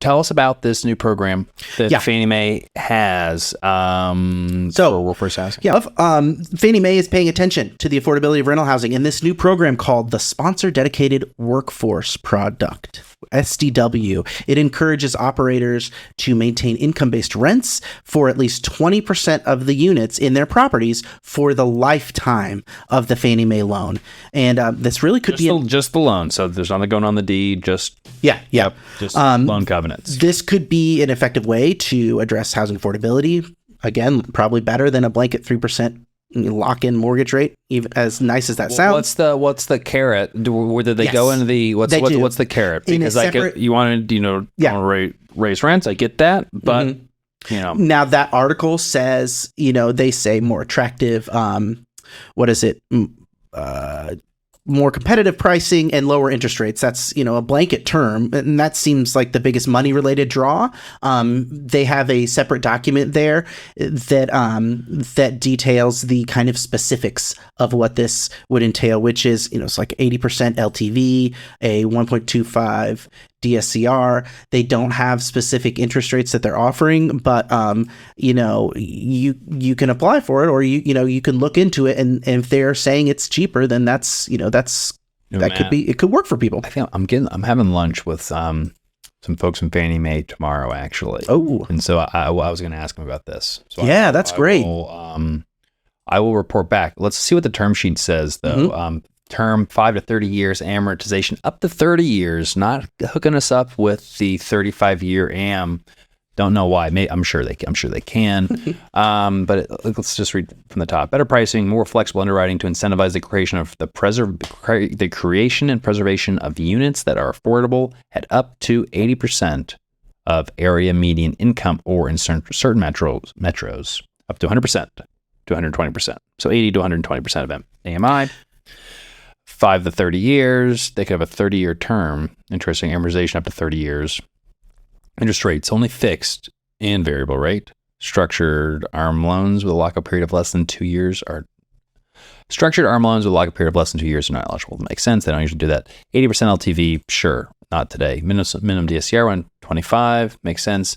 tell us about this new program that Fannie Mae has for workforce housing. Yeah, Fannie Mae is paying attention to the affordability of rental housing in this new program called the Sponsor Dedicated Workforce Product, SDW. It encourages operators to maintain income-based rents for at least 20% of the units in their properties for the lifetime of the Fannie Mae loan. And this really could be just the loan. So there's nothing going on the deed. Just loan covenants. This could be an effective way to address housing affordability. Again, probably better than a blanket 3% lock-in mortgage rate, even as nice as that sounds. What's the carrot? Whether they go into the what's the carrot? Because you wanted to raise rents. I get that, but now that article says they say more attractive. What is it? More competitive pricing and lower interest rates. That's, a blanket term. And that seems like the biggest money related draw. They have a separate document there that details the kind of specifics of what this would entail, which is, it's like 80% LTV, a 1.25 DSCR. They don't have specific interest rates that they're offering, but you can apply for it, or you can look into it, and if they're saying it's cheaper, then it could work for people. I think I'm having lunch with some folks from Fannie Mae tomorrow, actually. Oh, and so I was going to ask them about this. So that's great. I will report back. Let's see what the term sheet says, though. Term 5 to 30 years, amortization up to 30 years, not hooking us up with the 35-year AM. Don't know why. I'm sure they can. But let's just read from the top. Better pricing, more flexible underwriting to incentivize the creation and preservation of units that are affordable at up to 80% of area median income, or in certain metros up to 100% to 120%. So 80 to 120% of AMI. 5 to 30 years. They could have a 30-year term. Interesting. Amortization up to 30 years. Interest rates only fixed and variable rate. Structured ARM loans with a lockup period of less than 2 years are not eligible. That makes sense. They don't usually do that. 80% LTV, sure, not today. Minimum DSCR 125, makes sense.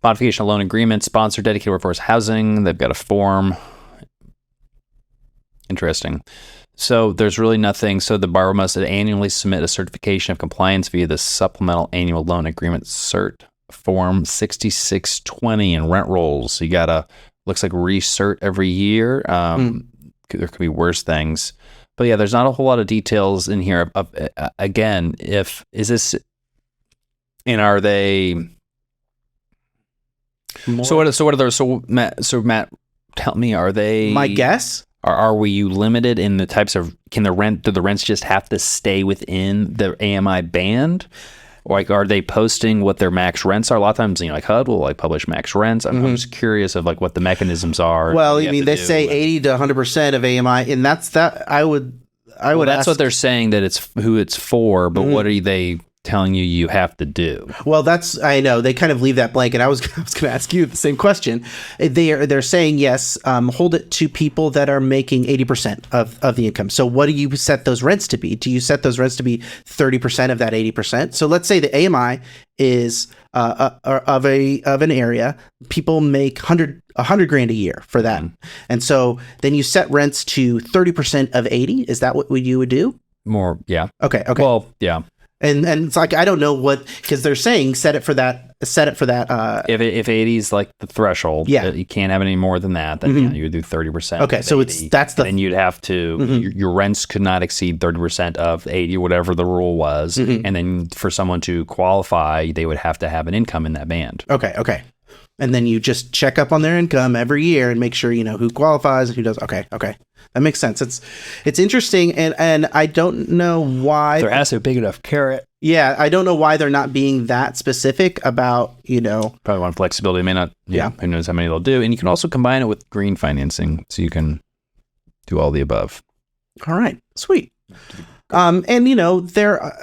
Modification of loan agreement, sponsor dedicated workforce housing. They've got a form. Interesting. So there's really nothing. So the borrower must annually submit a certification of compliance via the Supplemental Annual Loan Agreement Cert Form 6620 and rent rolls. So you gotta, looks like recert every year. There could be worse things, but yeah, there's not a whole lot of details in here. Again, are they? More? So what are those? So Matt, tell me, are they? My guess. Are we limited in the types of, do the rents just have to stay within the AMI band? Or are they posting what their max rents are? A lot of times, like HUD will publish max rents. I'm just curious of what the mechanisms are. Well, they say 80 to 100% of AMI, and that's that. I would that's ask, what they're saying, that it's who it's for, but what are they telling you have to do? Well, I know they kind of leave that blank, and I was going to ask you the same question. They're saying yes, hold it to people that are making 80% of the income. So what do you set those rents to be? Do you set those rents to be 30% of that 80%? So let's say the AMI is of an area, people make $100,000 a year for that, and so then you set rents to 30% of 80. Is that what you would do? More, yeah. Okay. Well, yeah. And it's like, I don't know because they're saying set it for that. If 80 is like the threshold, you can't have any more than that. Then you would do 30%. Okay, so 80, then you'd have to your rents could not exceed 30% of 80, whatever the rule was, and then for someone to qualify, they would have to have an income in that band. Okay. And then you just check up on their income every year and make sure who qualifies and who does. Okay. That makes sense. It's interesting, and I don't know why there has to be a big enough carrot. Yeah, I don't know why they're not being that specific about Probably want flexibility. They may not. Yeah. Who knows how many they'll do, and you can also combine it with green financing, so you can do all the above. All right, sweet. And there.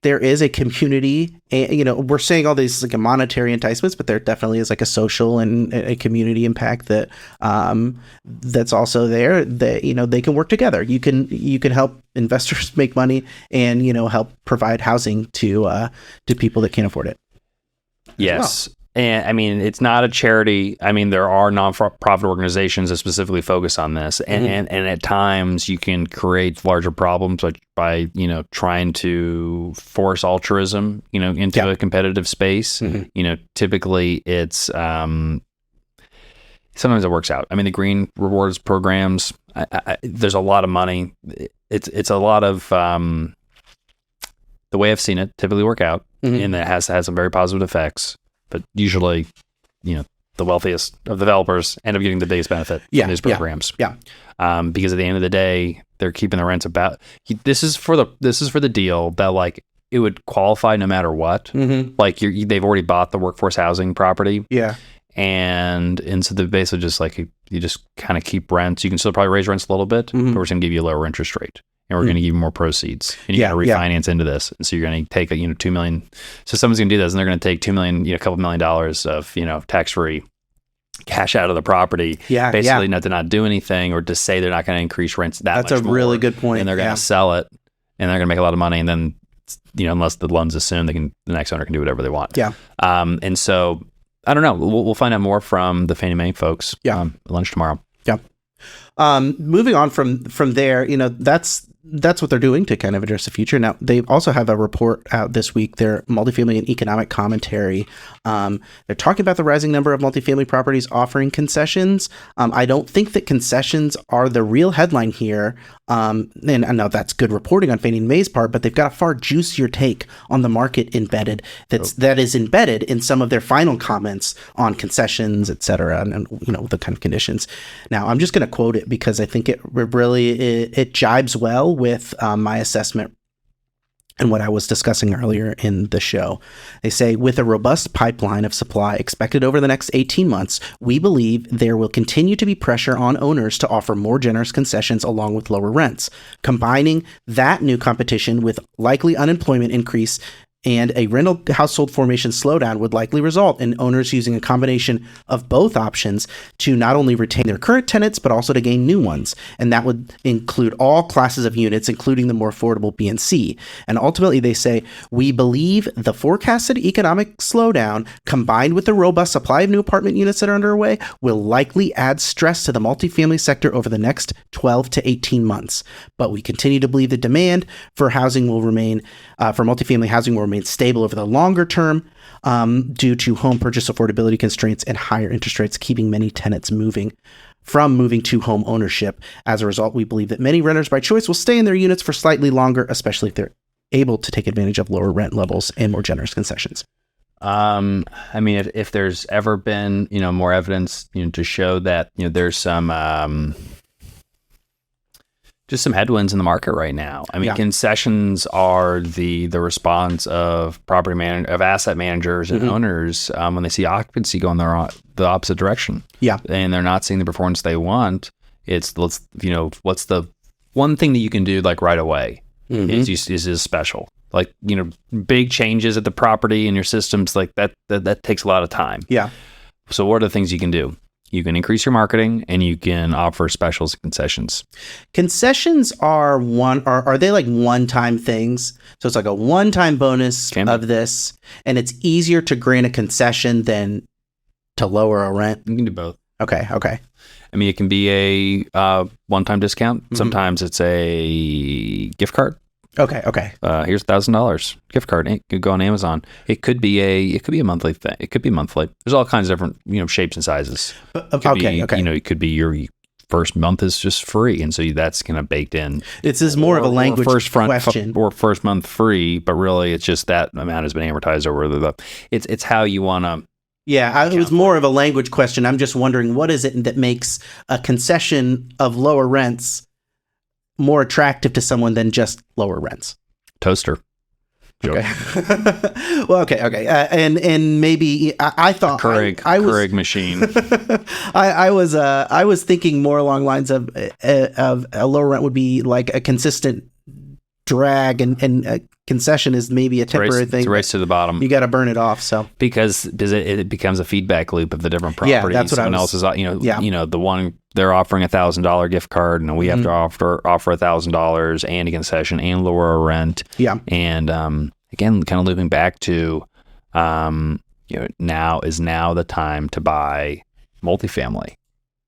there is a community, we're saying all these like monetary enticements, but there definitely is like a social and a community impact that that's also there that, they can work together. You can help investors make money and, help provide housing to people that can't afford it. Yes. And I mean, it's not a charity. I mean, there are nonprofit organizations that specifically focus on this. And at times you can create larger problems by trying to force altruism, into a competitive space. Typically it's, sometimes it works out. I mean, the green rewards programs, there's a lot of money. It's a lot of, the way I've seen it typically work out, and that has some very positive effects. But usually, the wealthiest of the developers end up getting the biggest benefit from these programs. Because at the end of the day, they're keeping the rents about. This is for the deal that like it would qualify no matter what. Like they've already bought the workforce housing property. And so they're basically just like you just kind of keep rents. You can still probably raise rents a little bit, but we're just going to give you a lower interest rate. And we're going to give you more proceeds, and you're going to refinance into this. And so you're going to take $2 million. So someone's going to do this, and they're going to take $2 million, a couple $1 million of tax-free cash out of the property. Basically, not to not do anything or to say they're not going to increase rents that much. That's a really good point. And they're going to sell it, and they're going to make a lot of money. And then, unless the loan's assumed, the next owner can do whatever they want. And so I don't know. We'll find out more from the Fannie Mae folks. At lunch tomorrow. Moving on from there, that's what they're doing to kind of address the future. Now, they also have a report out this week, their multifamily and economic commentary. They're talking about the rising number of multifamily properties offering concessions. I don't think that concessions are the real headline here. And I know that's good reporting on Fannie Mae's part, but they've got a far juicier take on the market embedded that is embedded in some of their final comments on concessions, et cetera, and the kind of conditions. Now, I'm just going to quote it because I think it really jibes well with my assessment and what I was discussing earlier in the show. They say, with a robust pipeline of supply expected over the next 18 months, we believe there will continue to be pressure on owners to offer more generous concessions along with lower rents. Combining that new competition with likely unemployment increase and a rental household formation slowdown would likely result in owners using a combination of both options to not only retain their current tenants, but also to gain new ones. And that would include all classes of units, including the more affordable B and C. And ultimately, they say, we believe the forecasted economic slowdown, combined with the robust supply of new apartment units that are underway, will likely add stress to the multifamily sector over the next 12 to 18 months. But we continue to believe the demand for housing will remain, for multifamily housing will remain stable over the longer term due to home purchase affordability constraints and higher interest rates, keeping many tenants moving to home ownership. As a result, we believe that many renters by choice will stay in their units for slightly longer, especially if they're able to take advantage of lower rent levels and more generous concessions. I mean, if there's ever been, more evidence, to show that, there's some, just some headwinds in the market right now. I mean, concessions are the response of asset managers and owners when they see occupancy going the opposite direction. And they're not seeing the performance they want. What's the one thing that you can do like right away is special. Like, big changes at the property and your systems, like that takes a lot of time. So what are the things you can do? You can increase your marketing and you can offer specials and concessions. Concessions are they like one-time things? So it's like a one-time bonus of this, and it's easier to grant a concession than to lower a rent? You can do both. Okay. I mean, it can be a one-time discount. Sometimes it's a gift card. Okay. Here's $1,000 gift card. It could go on Amazon. It could be a monthly thing. It could be monthly. There's all kinds of different, shapes and sizes. Okay. It could be your first month is just free, and so that's kind of baked in. This is more of a language question, or first month free, but really it's just that amount has been amortized over the. It's how you want to. Yeah, it was more of a language question. I'm just wondering, what is it that makes a concession of lower rents more attractive to someone than just lower rents? Toaster. Okay. Well, okay. And maybe I thought Keurig machine. I was thinking more along lines of a lower rent would be like a consistent drag and concession is maybe a temporary thing. It's a race to the bottom. You got to burn it off. So because it becomes a feedback loop of the different properties. Yeah, that's what Someone else is, the one they're offering $1,000 gift card, and we have to offer $1,000 and a concession and lower our rent. Yeah, and again, kind of looping back to, now is the time to buy multifamily.